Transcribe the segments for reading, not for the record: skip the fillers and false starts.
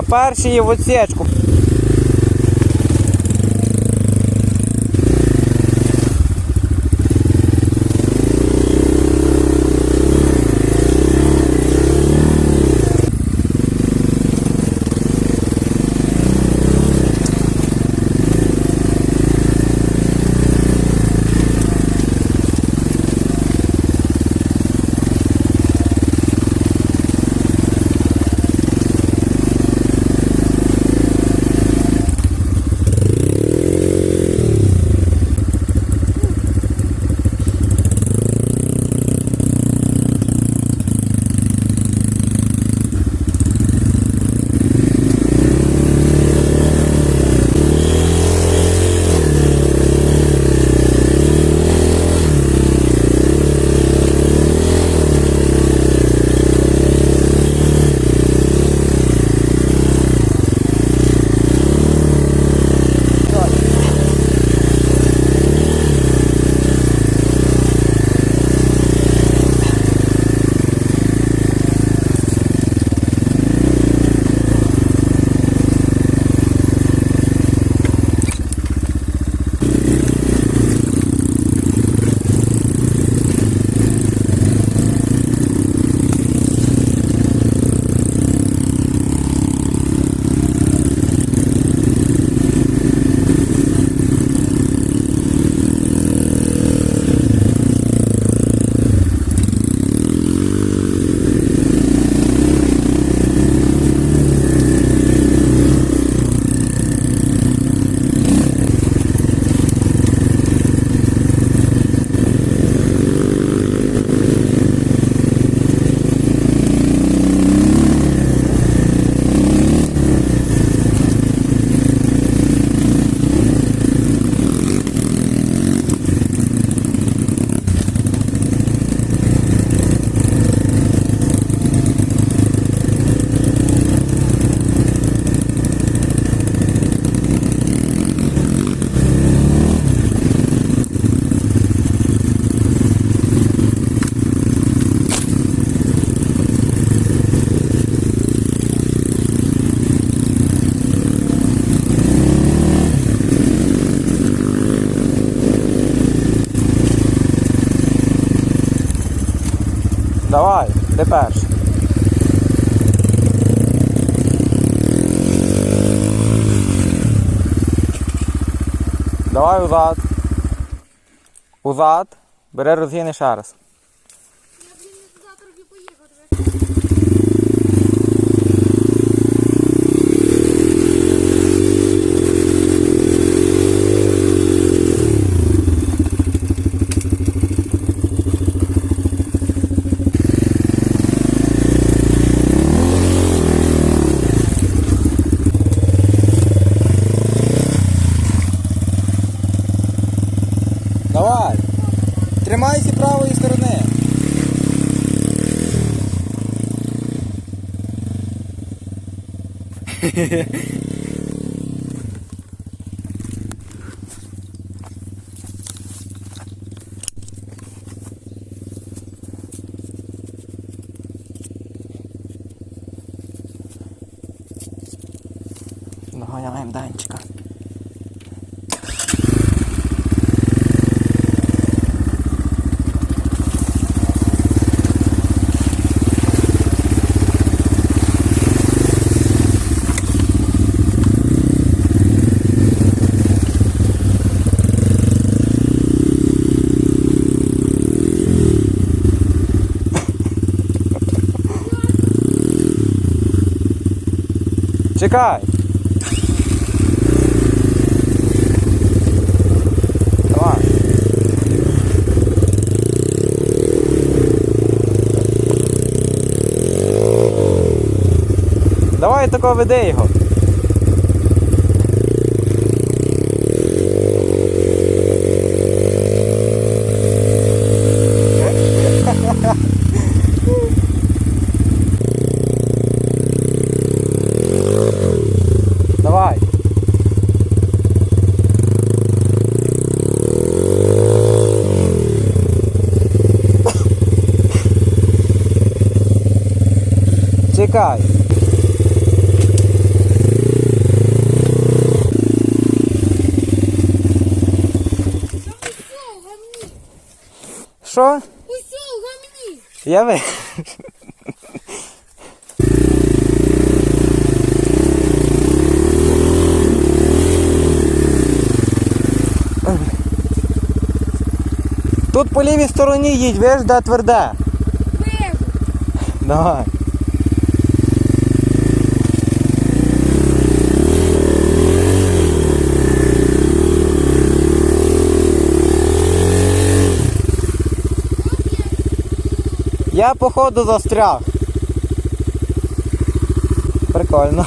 На першій в отсечку. Давай, ти перший. Давай узад. Узад. Бери розгини ще раз. Я, блін, не туди трохи поїхав. Давай. Тримайся правої сторони. Доганяємо Данчика. Чекай! Давай! Давай тако веди його! Давай. Чекай. Що? Усьо, гамні. Я ви. Тут по лівій стороні їдь, виж, де тверде. Вижу. Давай. Я походу застряг. Прикольно.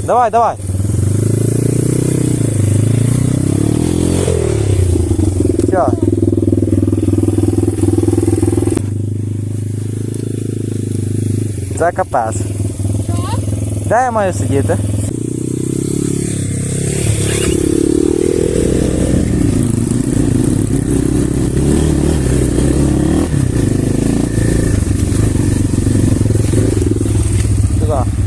Давай. Все. Це капець. Що? Де я маю сидіти? Сюди.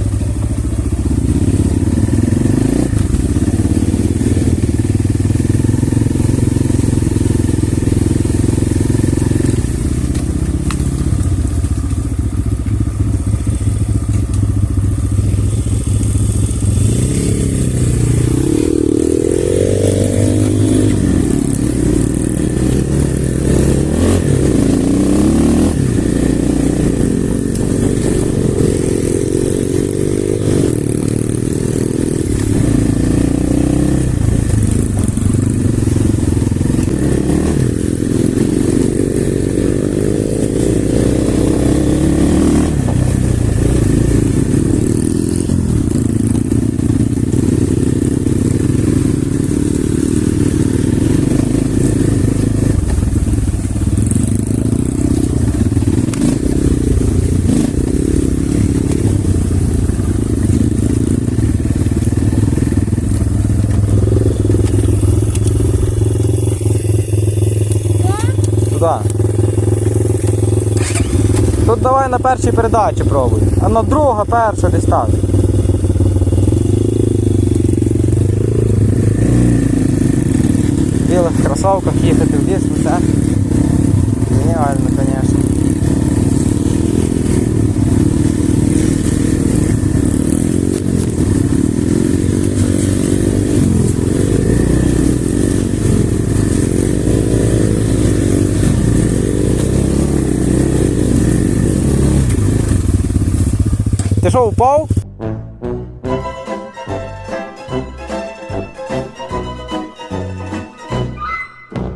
Туди. Тут давай на першій передачі пробуй. А на друга, перша, десь так. В білих кросовках їхати в ліс, ну це геніально, звісно. Ти що, упав?